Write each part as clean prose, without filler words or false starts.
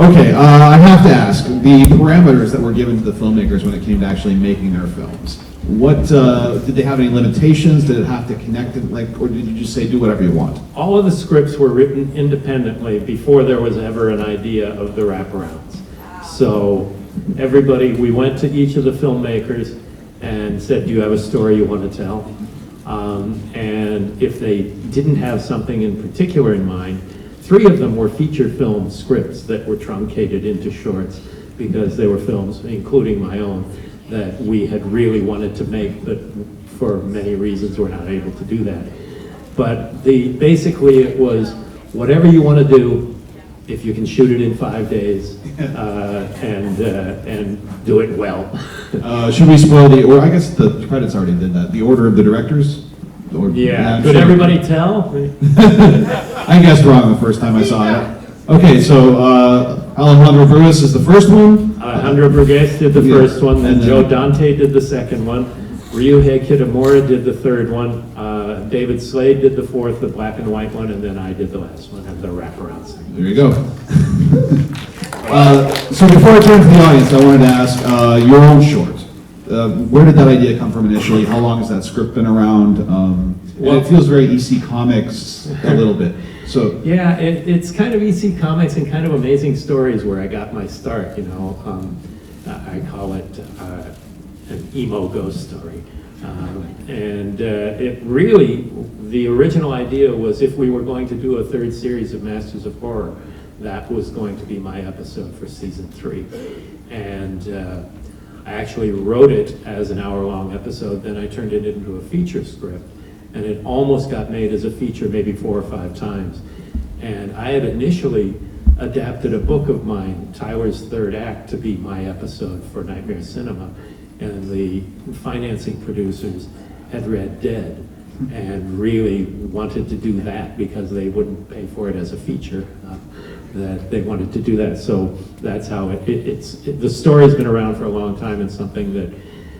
Okay, I have to ask, the parameters that were given to the filmmakers when it came to actually making their films, what, did they have any limitations? Did it have to connect, or did you just say do whatever you want? All of the scripts were written independently before there was ever an idea of the wraparounds. So we went to each of the filmmakers and said, do you have a story you want to tell? And if they didn't have something in particular in mind, 3 of them were feature film scripts that were truncated into shorts because they were films, including my own, that we had really wanted to make, but for many reasons we're not able to do that. But basically it was whatever you want to do, if you can shoot it in 5 days and do it well. Should we spoil or I guess the credits already did that, the order of the directors? Yeah, could everybody tell? I guessed wrong the first time I saw it. Okay, so Alejandro Brugues is the first one. Alejandro Brugues did the first one, then Joe Dante did the second one. Ryuhei Kitamura did the third one. David Slade did the fourth, the black and white one, and then I did the last one, and the wraparound segment. There you go. So before I turn to the audience, I wanted to ask your own short. Where did that idea come from initially? How long has that script been around? And it feels very EC Comics a little bit. So yeah, it's kind of EC Comics and kind of Amazing Stories where I got my start. I call it an emo ghost story. It really, the original idea was if we were going to do a 3rd series of Masters of Horror, that was going to be my episode for season 3. And I actually wrote it as an hour-long episode, then I turned it into a feature script, and it almost got made as a feature maybe 4 or 5 times. And I had initially adapted a book of mine, Tyler's Third Act, to be my episode for Nightmare Cinema, and the financing producers had read Dead and really wanted to do that because they wouldn't pay for it as a feature. That they wanted to do that, so that's how the story's been around for a long time and something that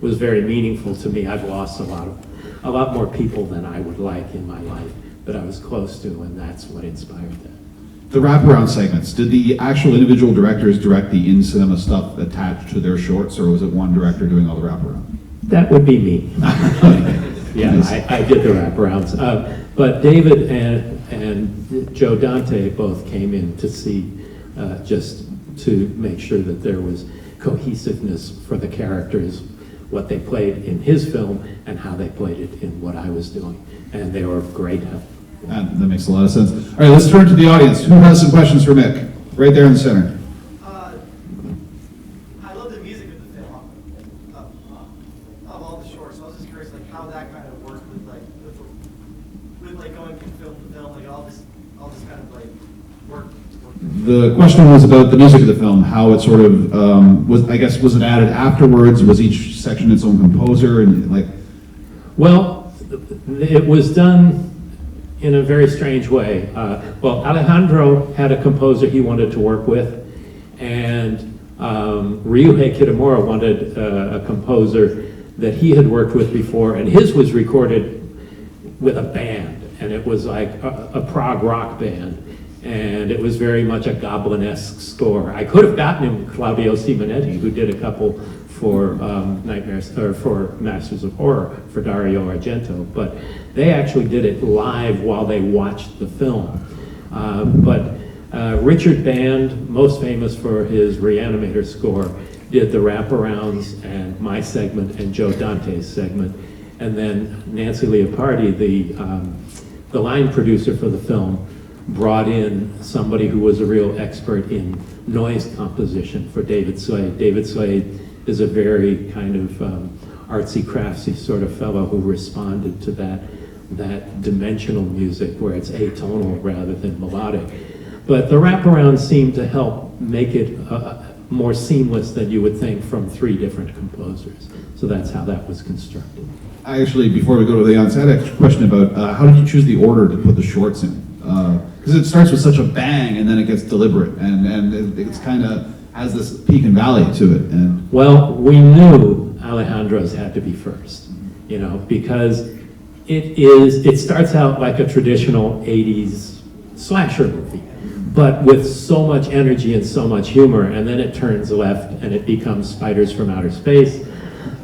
was very meaningful to me. I've lost a lot more people than I would like in my life that I was close to, and that's what inspired that. The wraparound segments, did the actual individual directors direct the in-cinema stuff attached to their shorts, or was it one director doing all the wraparound? That would be me. Yeah, nice. I did the wraparounds. But David and Joe Dante both came in to see, just to make sure that there was cohesiveness for the characters, what they played in his film and how they played it in what I was doing. And they were great help. That makes a lot of sense. All right, let's turn to the audience. Who has some questions for Mick? Right there in the center. I love the music of the film, of all the shorts. So I was just curious, how that kind of worked with going from film to film, all this kind of work. The question was about the music of the film, how it sort of was it added afterwards? Was each section its own composer Well, it was done in a very strange way. Alejandro had a composer he wanted to work with, and Ryuhei Kitamura wanted a composer that he had worked with before, and his was recorded with a band, and it was like a prog rock band, and it was very much a Goblin-esque score. I could have gotten him Claudio Simonetti, who did a couple for for Masters of Horror for Dario Argento, but they actually did it live while they watched the film. Richard Band, most famous for his Reanimator score, did the wraparounds and my segment and Joe Dante's segment, and then Nancy Leopardi, the line producer for the film, brought in somebody who was a real expert in noise composition for David Slade. David Slade is a very kind of artsy craftsy sort of fellow who responded to that dimensional music where it's atonal rather than melodic. But the wraparound seemed to help make it more seamless than you would think from 3 different composers. So that's how that was constructed. I actually, before we go to the audience, I had a question about how did you choose the order to put the shorts in? Because it starts with such a bang and then it gets deliberate and it's kind of has this peak and valley to it. And well, we knew Alejandro's had to be first, because it starts out like a traditional 80s slasher movie, but with so much energy and so much humor, and then it turns left and it becomes Spiders from Outer Space,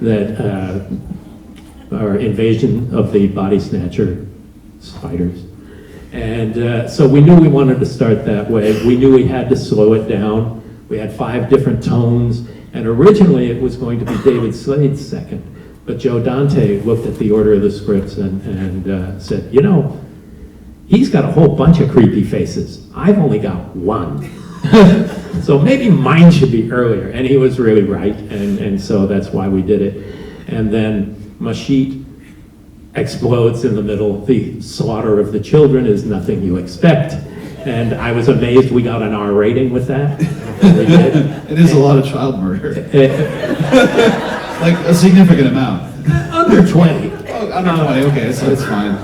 that or Invasion of the Body Snatcher Spiders. And so we knew we wanted to start that way. We knew we had to slow it down. We had 5 different tones, and originally it was going to be David Slade's second. But Joe Dante looked at the order of the scripts and said, you know, he's got a whole bunch of creepy faces. I've only got one. So maybe mine should be earlier. And he was really right, and so that's why we did it. And then Mashit explodes in the middle. The slaughter of the children is nothing you expect. And I was amazed we got an R rating with that. We did. It is a lot of child murder. Like a significant amount. Under 20. Oh, under 20, okay, so it's fine.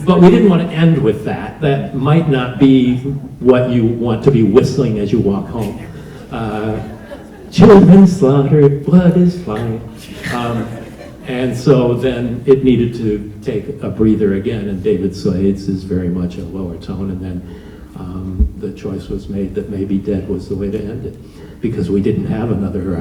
But we didn't want to end with that. That might not be what you want to be whistling as you walk home. Children slaughtered, blood is flying. And so then it needed to take a breather again, and David Slade's is very much a lower tone, and then the choice was made that maybe Dead was the way to end it, because we didn't have another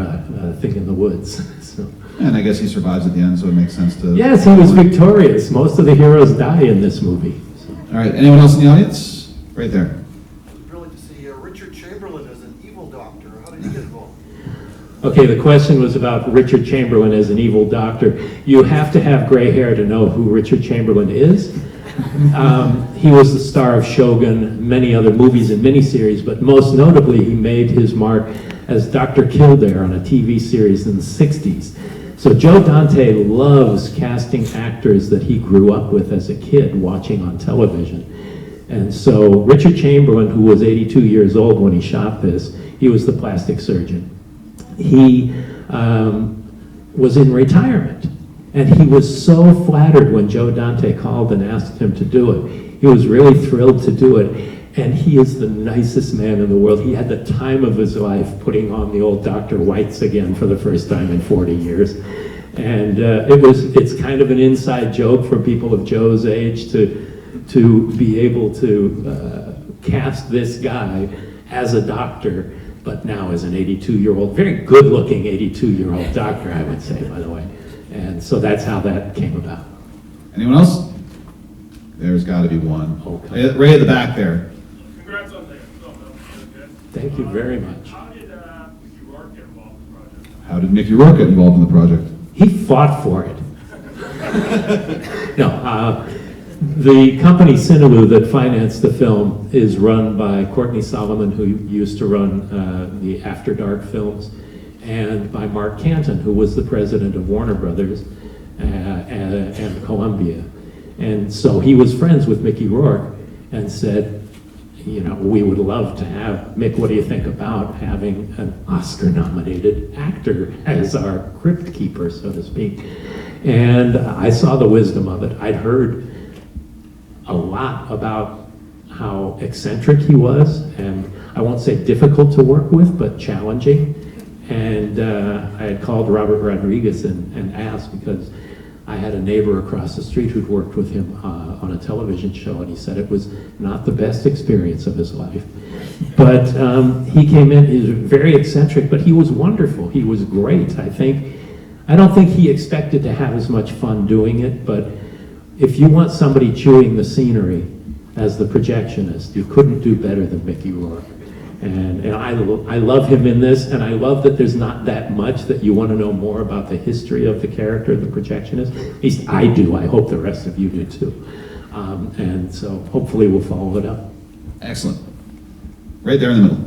thing in the woods. So. And I guess he survives at the end, so it makes sense to... Yes, he was victorious. Most of the heroes die in this movie. So. All right, anyone else in the audience? Right there. Brilliant to see Richard Chamberlain as an evil doctor. How did he get involved? Okay, the question was about Richard Chamberlain as an evil doctor. You have to have gray hair to know who Richard Chamberlain is. He was the star of Shogun, many other movies and miniseries, but most notably he made his mark as Dr. Kildare on a TV series in the 60s. So Joe Dante loves casting actors that he grew up with as a kid watching on television. And so Richard Chamberlain, who was 82 years old when he shot this, he was the plastic surgeon. He was in retirement, and he was so flattered when Joe Dante called and asked him to do it. He was really thrilled to do it, and he is the nicest man in the world. He had the time of his life putting on the old Dr. Whites again for the first time in 40 years. And it's kind of an inside joke for people of Joe's age to be able to cast this guy as a doctor, but now as an 82-year-old, very good-looking 82-year-old doctor, I would say, by the way. And so that's how that came about. Anyone else? There's got to be one. Okay. Right at the back there. Congrats on the film. That was really good. Thank you very much. How did Mickey Rourke get involved in the project? How did Mickey Rourke get involved in the project? He fought for it. No, the company Cinelu that financed the film is run by Courtney Solomon, who used to run the After Dark films, and by Mark Canton, who was the president of Warner Brothers and Columbia. And so he was friends with Mickey Rourke and said, you know, we would love to have, Mick, what do you think about having an Oscar-nominated actor as our crypt keeper, so to speak? And I saw the wisdom of it. I'd heard a lot about how eccentric he was, and I won't say difficult to work with, but challenging. And I had called Robert Rodriguez and asked, because I had a neighbor across the street who'd worked with him on a television show, and he said it was not the best experience of his life. But he came in, he was very eccentric, but he was wonderful. He was great. I don't think he expected to have as much fun doing it, but if you want somebody chewing the scenery as the projectionist, you couldn't do better than Mickey Rourke. And I love him in this, and I love that there's not that much that you want to know more about the history of the character, the projectionist. At least I do. I hope the rest of you do too. And so hopefully we'll follow it up. Excellent. Right there in the middle.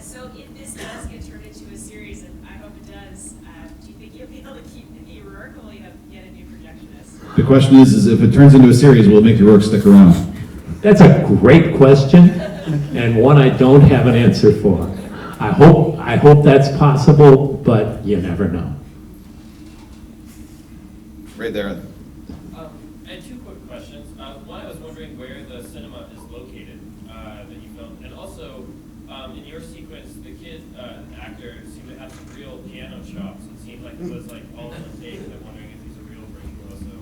So if this does get turned into a series, and I hope it does, do you think you'll be able to keep Mickey Rourke, or will you have to get a new projectionist? The question is if it turns into a series, will Mickey Rourke stick around? That's a great question, and one I don't have an answer for. I hope that's possible, but you never know. Right there. I had two quick questions. One, I was wondering where the cinema is located that you filmed, and also in your sequence, the kid actor seemed to have some real piano chops. It seemed like it was like all in the take. I'm wondering if he's a real virtuoso.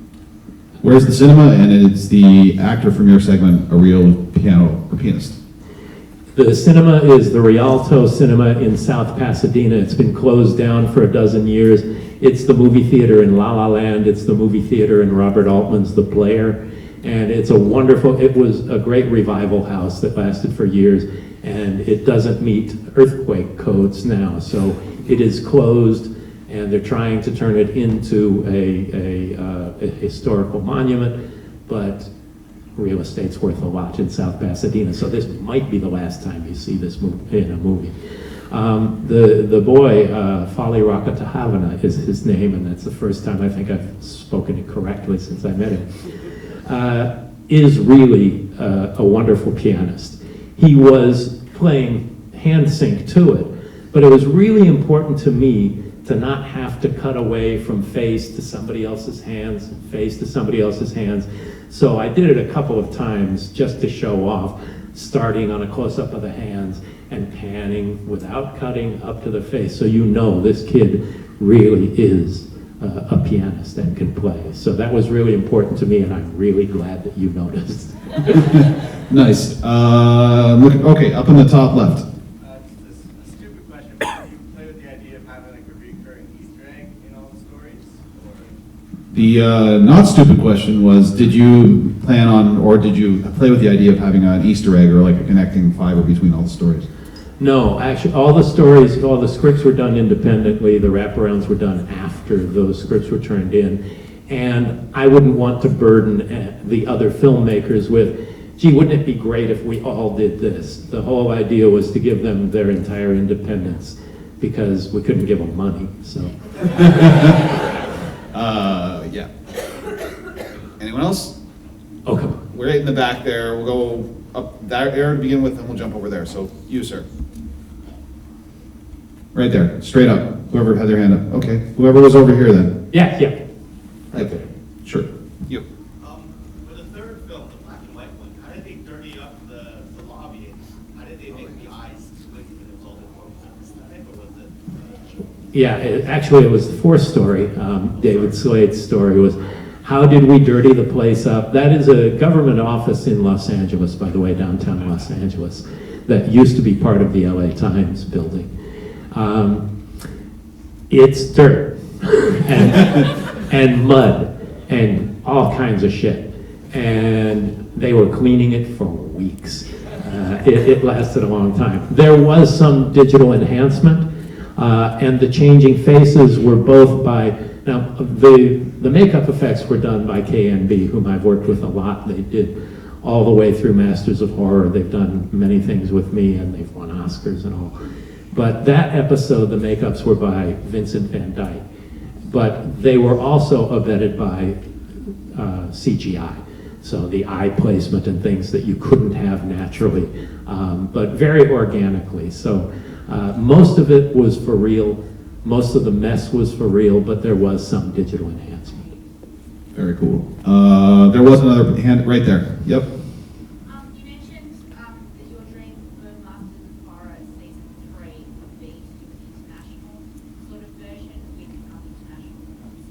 Where's the cinema? And it's the actor from your segment, a real pianist. The cinema is the Rialto Cinema in South Pasadena. It's been closed down for a dozen years. It's the movie theater in La La Land. It's the movie theater in Robert Altman's The Blair. And it was a great revival house that lasted for years, and it doesn't meet earthquake codes now. So it is closed, and they're trying to turn it into a historical monument, but real estate's worth a lot in South Pasadena, so this might be the last time you see this in a movie. The boy, Fali Rakatahavana is his name, and that's the first time I think I've spoken it correctly since I met him, is really a wonderful pianist. He was playing hand sync to it, but it was really important to me to not have to cut away from face to somebody else's hands, face to somebody else's hands. So I did it a couple of times just to show off, starting on a close-up of the hands and panning without cutting up to the face. So you know this kid really is a pianist and can play. So that was really important to me, and I'm really glad that you noticed. Nice. Okay, up in the top left. Just a stupid question, but do you play with the idea of having like a recurring Easter egg in all the stories? Or? The not stupid question was, did you plan on, or did you play with the idea of having an Easter egg or like a connecting fiber between all the stories? No, actually, all the stories, all the scripts were done independently. The wraparounds were done after those scripts were turned in. And I wouldn't want to burden the other filmmakers with, gee, wouldn't it be great if we all did this? The whole idea was to give them their entire independence because we couldn't give them money, so. Yeah. Anyone else? Oh, come on. We're right in the back there. We'll go up there to begin with, and we'll jump over there. So you, sir. Right there, straight up. Whoever had their hand up. Okay. Whoever was over here then. Yeah. Right there. Sure. You. For the third film, the black and white one, how did they dirty up the lobby? And how did they make the eyes squint when it was all the aesthetic, or was it? Yeah, actually, it was the fourth story. David Slade's story was, how did we dirty the place up? That is a government office in Los Angeles, by the way, downtown Los Angeles, that used to be part of the LA Times building. It's dirt and mud and all kinds of shit. And they were cleaning it for weeks. It lasted a long time. There was some digital enhancement, and the changing faces were both by, now the makeup effects were done by KNB, whom I've worked with a lot. They did all the way through Masters of Horror. They've done many things with me, and they've won Oscars and all. But that episode, the makeups were by Vincent Van Dyke. But they were also abetted by CGI. So the eye placement and things that you couldn't have naturally, but very organically. So most of it was for real. Most of the mess was for real, but there was some digital enhancement. Very cool. There was another hand right there. Yep. You mentioned that you're doing the Masters of Horror season 3 would be to do an international sort of version with international.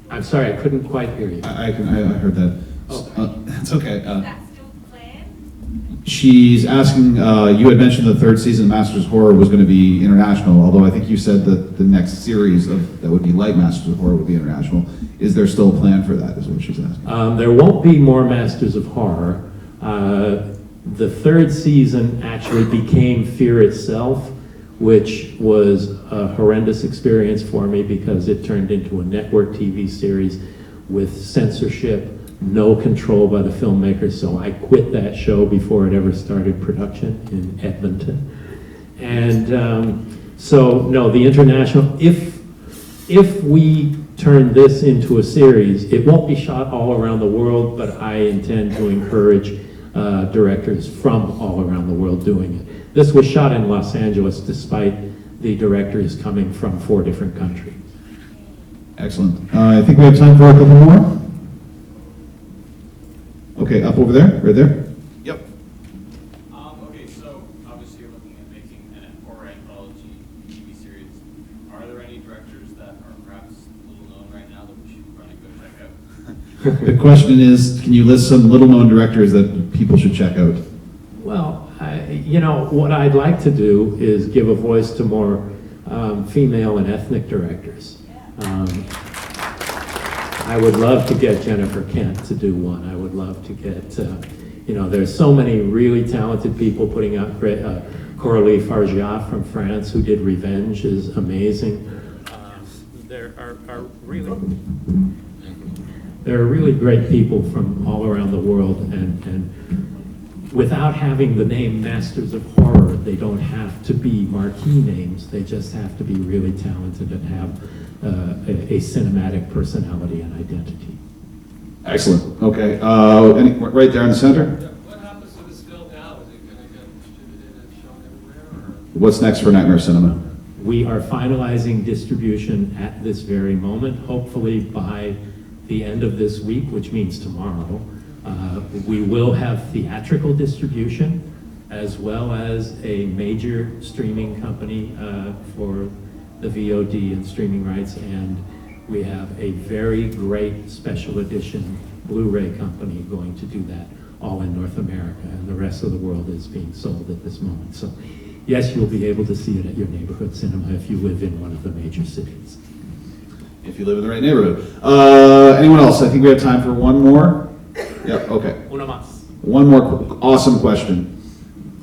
I'm sorry, I couldn't quite hear you. I heard that. Oh. It's okay. Is that still the plan? She's asking, you had mentioned the third season of Masters of Horror was going to be international, although I think you said that the next series that would be like Masters of Horror would be international. Is there still a plan for that, is what she's asking. There won't be more Masters of Horror. The third season actually became Fear itself, which was a horrendous experience for me because it turned into a network TV series with censorship, no control by the filmmakers, so I quit that show before it ever started production in Edmonton. And so, no, the international, if we turn this into a series, it won't be shot all around the world, but I intend to encourage directors from all around the world doing it. This was shot in Los Angeles despite the directors coming from 4 different countries. Excellent. I think we have time for a couple more. Okay, up over there, right there. Yep. Okay, so obviously you're looking at making an horror anthology TV series. Are there any directors that are perhaps little known right now that we should probably go check out? The question is, can you list some little-known directors that people should check out? Well, you know, what I'd like to do is give a voice to more female and ethnic directors. I would love to get Jennifer Kent to do one. I would love to get, you know, there's so many really talented people putting out great, Coralie Fargia from France, who did Revenge, is amazing. There are really great people from all around the world, and without having the name Masters of Horror, they don't have to be marquee names. They just have to be really talented and have a cinematic personality and identity. Excellent. Okay. Right there in the center. What happens to this film now? Is it going to get distributed and shown everywhere? Or? What's next for Nightmare Cinema? We are finalizing distribution at this very moment, hopefully by the end of this week, which means tomorrow. We will have theatrical distribution as well as a major streaming company for the VOD and streaming rights, and we have a very great special edition Blu-ray company going to do that all in North America, and the rest of the world is being sold at this moment. So yes, you'll be able to see it at your neighborhood cinema if you live in one of the major cities. If you live in the right neighborhood. Anyone else? I think we have time for one more. Yep, okay. Uno más. One more awesome question.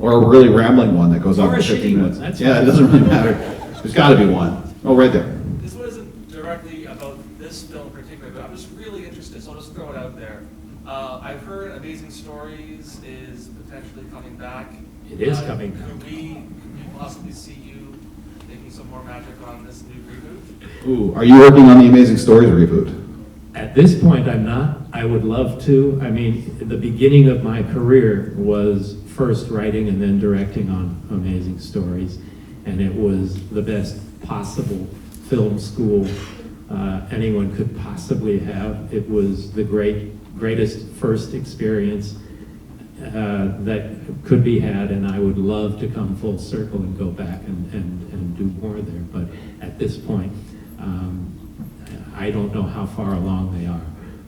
Or a really rambling one that goes on Or for a 15 shitty minutes. one, that's yeah, fine. it doesn't really matter. There's got to be one. Oh, right there. This one isn't directly about this film in particular, but I'm just really interested, so I'll just throw it out there. I've heard Amazing Stories is potentially coming back. It is coming back. Could we possibly see you making some more magic on this new reboot? Ooh, are you working on the Amazing Stories reboot? At this point, I'm not. I would love to. I mean, the beginning of my career was first writing and then directing on Amazing Stories, and it was the best possible film school anyone could possibly have. It was the greatest first experience that could be had, and I would love to come full circle and go back and do more there. But at this point, I don't know how far along they are.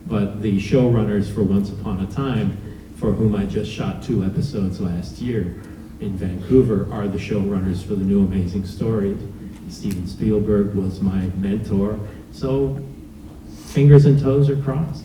But the showrunners for Once Upon a Time, for whom I just shot 2 episodes last year in Vancouver, are the showrunners for the new Amazing Stories. Steven Spielberg was my mentor, so fingers and toes are crossed.